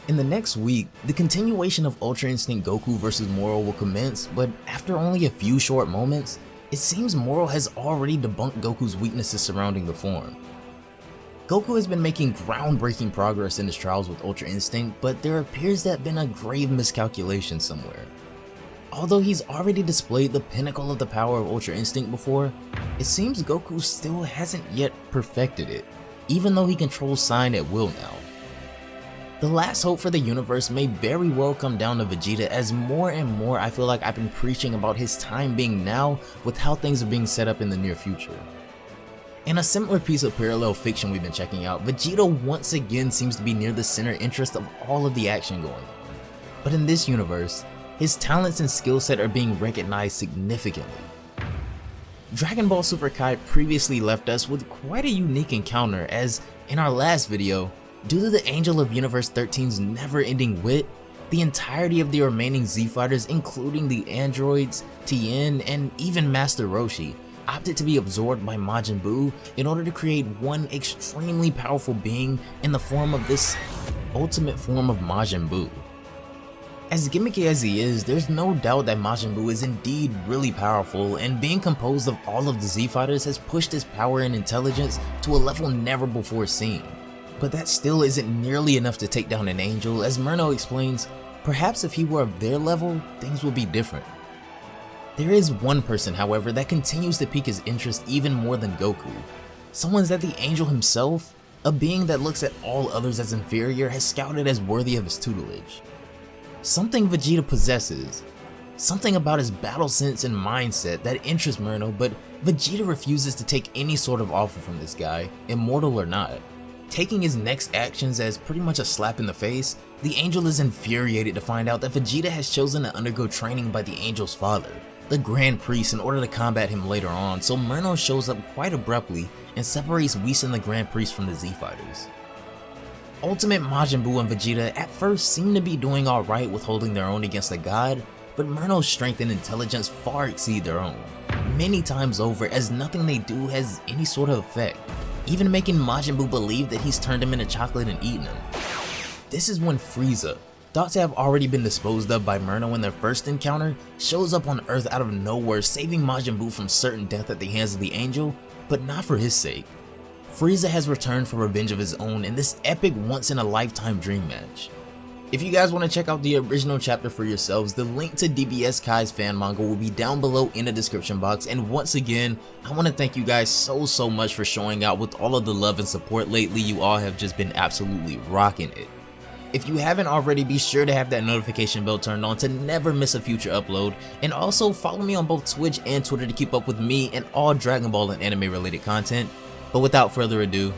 In the next week, the continuation of Ultra Instinct Goku vs Moro will commence, but after only a few short moments, it seems Moro has already debunked Goku's weaknesses surrounding the form. Goku has been making groundbreaking progress in his trials with Ultra Instinct, but there appears to have been a grave miscalculation somewhere. Although he's already displayed the pinnacle of the power of Ultra Instinct before, it seems Goku still hasn't yet perfected it, even though he controls Saiyan at will now. The last hope for the universe may very well come down to Vegeta, as more and more I feel like I've been preaching about his time being now with how things are being set up in the near future. In a similar piece of parallel fiction we've been checking out, Vegeta once again seems to be near the center interest of all of the action going on. But in this universe, his talents and skill set are being recognized significantly. Dragon Ball Super Kai previously left us with quite a unique encounter, as in our last video, due to the Angel of Universe 13's never-ending wit, the entirety of the remaining Z Fighters, including the androids, Tien, and even Master Roshi, opted to be absorbed by Majin Buu in order to create one extremely powerful being in the form of this ultimate form of Majin Buu. As gimmicky as he is, there's no doubt that Majin Buu is indeed really powerful, and being composed of all of the Z Fighters has pushed his power and intelligence to a level never before seen. But that still isn't nearly enough to take down an angel. As Murno explains, perhaps if he were of their level, things would be different. There is one person, however, that continues to pique his interest even more than Goku. Someone that the angel himself, a being that looks at all others as inferior, has scouted as worthy of his tutelage. Something Vegeta possesses, something about his battle sense and mindset that interests Murno, but Vegeta refuses to take any sort of offer from this guy, immortal or not. Taking his next actions as pretty much a slap in the face, the angel is infuriated to find out that Vegeta has chosen to undergo training by the angel's father, the Grand Priest, in order to combat him later on, so Murno shows up quite abruptly and separates Whis and the Grand Priest from the Z Fighters. Ultimate Majin Buu and Vegeta at first seem to be doing alright with holding their own against the god, but Murno's strength and intelligence far exceed their own, many times over, as nothing they do has any sort of effect, even making Majin Buu believe that he's turned him into chocolate and eaten him. This is when Freeza, thought to have already been disposed of by Murno in their first encounter, shows up on Earth out of nowhere, saving Majin Buu from certain death at the hands of the angel, but not for his sake. Freeza has returned for revenge of his own in this epic once-in-a-lifetime dream match. If you guys want to check out the original chapter for yourselves, the link to DBS Kai's fan manga will be down below in the description box, and once again, I want to thank you guys so much for showing out with all of the love and support lately. You all have just been absolutely rocking it. If you haven't already, be sure to have that notification bell turned on to never miss a future upload, and also follow me on both Twitch and Twitter to keep up with me and all Dragon Ball and anime related content. But without further ado,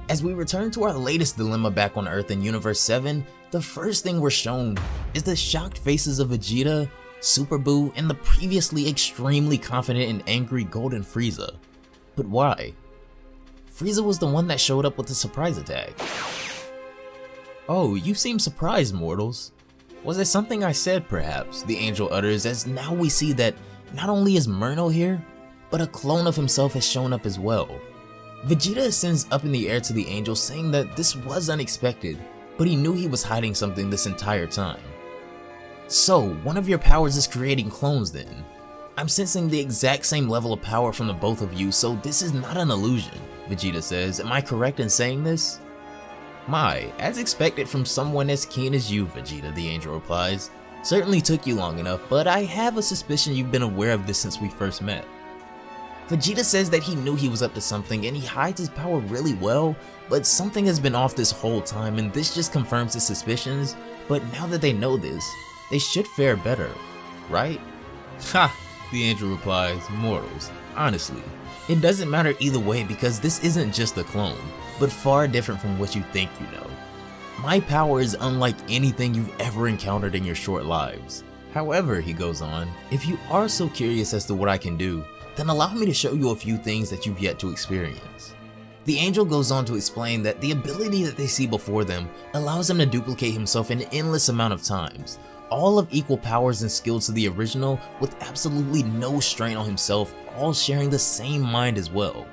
as we return to our latest dilemma back on Earth in Universe 7, the first thing we're shown is the shocked faces of Vegeta, Super Buu, and the previously extremely confident and angry Golden Frieza. But why? Frieza was the one that showed up with the surprise attack. Oh, you seem surprised, mortals. Was it something I said, perhaps? The angel utters, as now we see that not only is Murno here, but a clone of himself has shown up as well. Vegeta ascends up in the air to the angel, saying that this was unexpected, but he knew he was hiding something this entire time. So, one of your powers is creating clones then? I'm sensing the exact same level of power from the both of you, so this is not an illusion, Vegeta says. Am I correct in saying this? My, as expected from someone as keen as you, Vegeta, the angel replies. Certainly took you long enough, but I have a suspicion you've been aware of this since we first met. Vegeta says that he knew he was up to something and he hides his power really well, but something has been off this whole time, and this just confirms his suspicions. But now that they know this, they should fare better, right? Ha, the angel replies, mortals, honestly, it doesn't matter either way because this isn't just a clone, but far different from what you think you know. My power is unlike anything you've ever encountered in your short lives. However, he goes on, if you are so curious as to what I can do, then allow me to show you a few things that you've yet to experience. The angel goes on to explain that the ability that they see before them allows him to duplicate himself an endless amount of times, all of equal powers and skills to the original with absolutely no strain on himself, all sharing the same mind as well.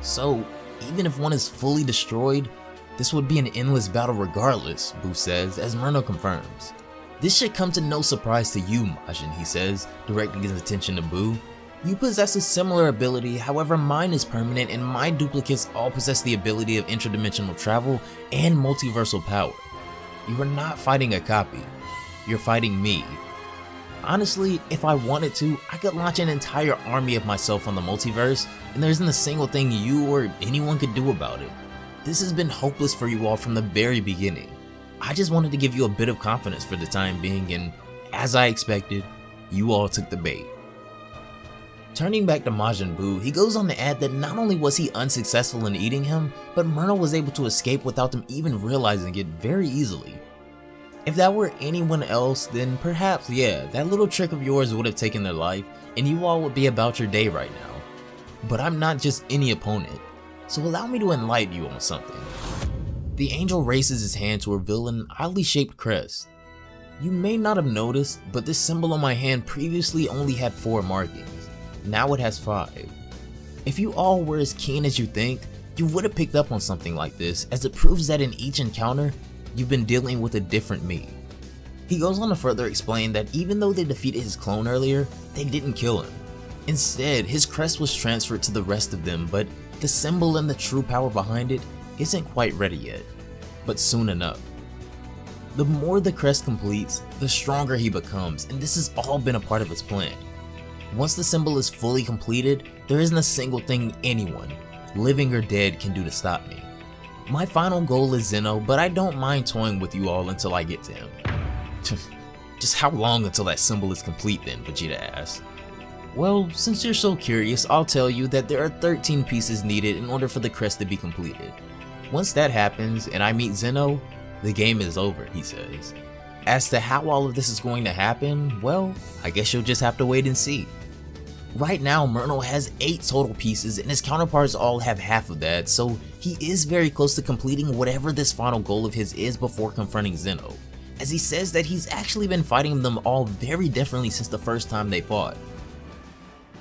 So, even if one is fully destroyed, This would be an endless battle regardless, Boo says, as Myrtle confirms. This should come to no surprise to you, Majin, he says, directing his attention to Boo. You possess a similar ability, however mine is permanent and my duplicates all possess the ability of interdimensional travel and multiversal power. You are not fighting a copy, you're fighting me. Honestly, if I wanted to, I could launch an entire army of myself on the multiverse, and there isn't a single thing you or anyone could do about it. This has been hopeless for you all from the very beginning. I just wanted to give you a bit of confidence for the time being, and as I expected, you all took the bait. Turning back to Majin Buu, he goes on to add that not only was he unsuccessful in eating him, but Myrtle was able to escape without them even realizing it very easily. If that were anyone else, then perhaps, yeah, that little trick of yours would have taken their life, and you all would be about your day right now. But I'm not just any opponent, so allow me to enlighten you on something. The angel raises his hand to reveal an oddly shaped crest. You may not have noticed, but this symbol on my hand previously only had 4 markings. Now it has 5. If you all were as keen as you think, you would have picked up on something like this, as it proves that in each encounter, you've been dealing with a different me. He goes on to further explain that even though they defeated his clone earlier, they didn't kill him. Instead, his crest was transferred to the rest of them, but the symbol and the true power behind it isn't quite ready yet, but soon enough. The more the crest completes, the stronger he becomes, and this has all been a part of his plan. Once the symbol is fully completed, there isn't a single thing anyone, living or dead, can do to stop me. My final goal is Zeno, but I don't mind toying with you all until I get to him. Just how long until that symbol is complete then, Vegeta asks. Well, since you're so curious, I'll tell you that there are 13 pieces needed in order for the crest to be completed. Once that happens and I meet Zeno, the game is over, he says. As to how all of this is going to happen, well, I guess you'll just have to wait and see. Right now, Myrtle has 8 total pieces and his counterparts all have half of that, so he is very close to completing whatever this final goal of his is before confronting Zeno, as he says that he's actually been fighting them all very differently since the first time they fought.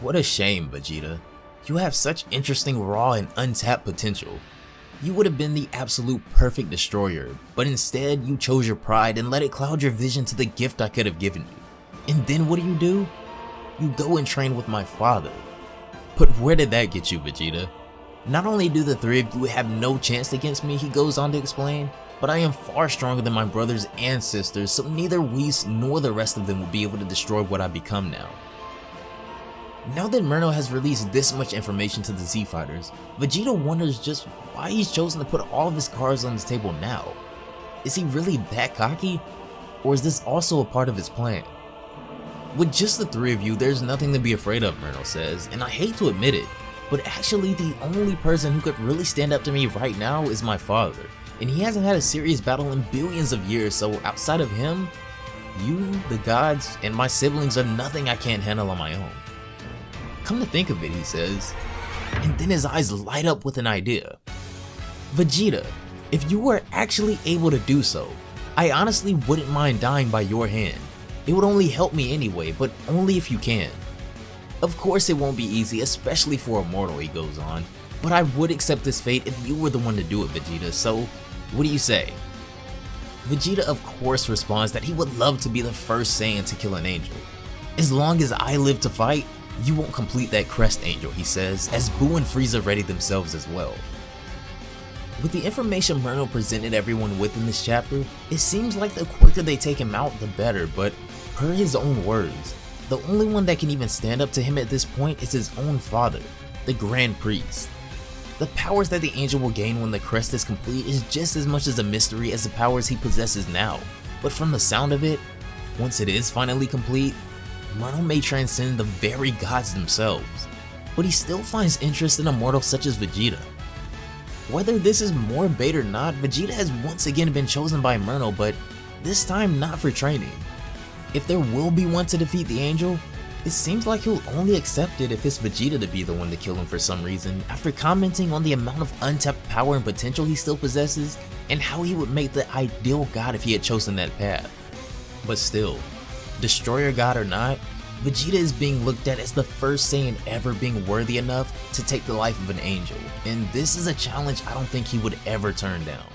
What a shame, Vegeta. You have such interesting raw and untapped potential. You would have been the absolute perfect destroyer, but instead you chose your pride and let it cloud your vision to the gift I could have given you. And then what do? You go and train with my father. But where did that get you, Vegeta? Not only do the 3 of you have no chance against me, he goes on to explain, but I am far stronger than my brothers and sisters, so neither Whis nor the rest of them will be able to destroy what I become now. Now that Myrtle has released this much information to the Z Fighters, Vegeta wonders just why he's chosen to put all of his cards on the table now. Is he really that cocky? Or is this also a part of his plan? With just the 3 of you, there's nothing to be afraid of, Myrtle says, and I hate to admit it, but actually the only person who could really stand up to me right now is my father, and he hasn't had a serious battle in billions of years, so outside of him, you, the gods, and my siblings are nothing I can't handle on my own. Come to think of it, he says, and then his eyes light up with an idea. Vegeta, if you were actually able to do so, I honestly wouldn't mind dying by your hand. It would only help me anyway, but only if you can. Of course it won't be easy, especially for a mortal, he goes on, but I would accept this fate if you were the one to do it, Vegeta, so what do you say? Vegeta of course responds that he would love to be the first Saiyan to kill an angel. As long as I live to fight, you won't complete that crest, angel, he says, as Boo and Freeza ready themselves as well. With the information Myrtle presented everyone with in this chapter, it seems like the quicker they take him out, the better, but per his own words, the only one that can even stand up to him at this point is his own father, the Grand Priest. The powers that the angel will gain when the crest is complete is just as much as a mystery as the powers he possesses now, but from the sound of it, once it is finally complete, Myrtle may transcend the very gods themselves, but he still finds interest in a mortal such as Vegeta. Whether this is more bait or not, Vegeta has once again been chosen by Myrtle, but this time not for training. If there will be one to defeat the angel, it seems like he'll only accept it if it's Vegeta to be the one to kill him for some reason, after commenting on the amount of untapped power and potential he still possesses, and how he would make the ideal god if he had chosen that path. But still, Destroyer God or not, Vegeta is being looked at as the first Saiyan ever being worthy enough to take the life of an angel, and this is a challenge I don't think he would ever turn down.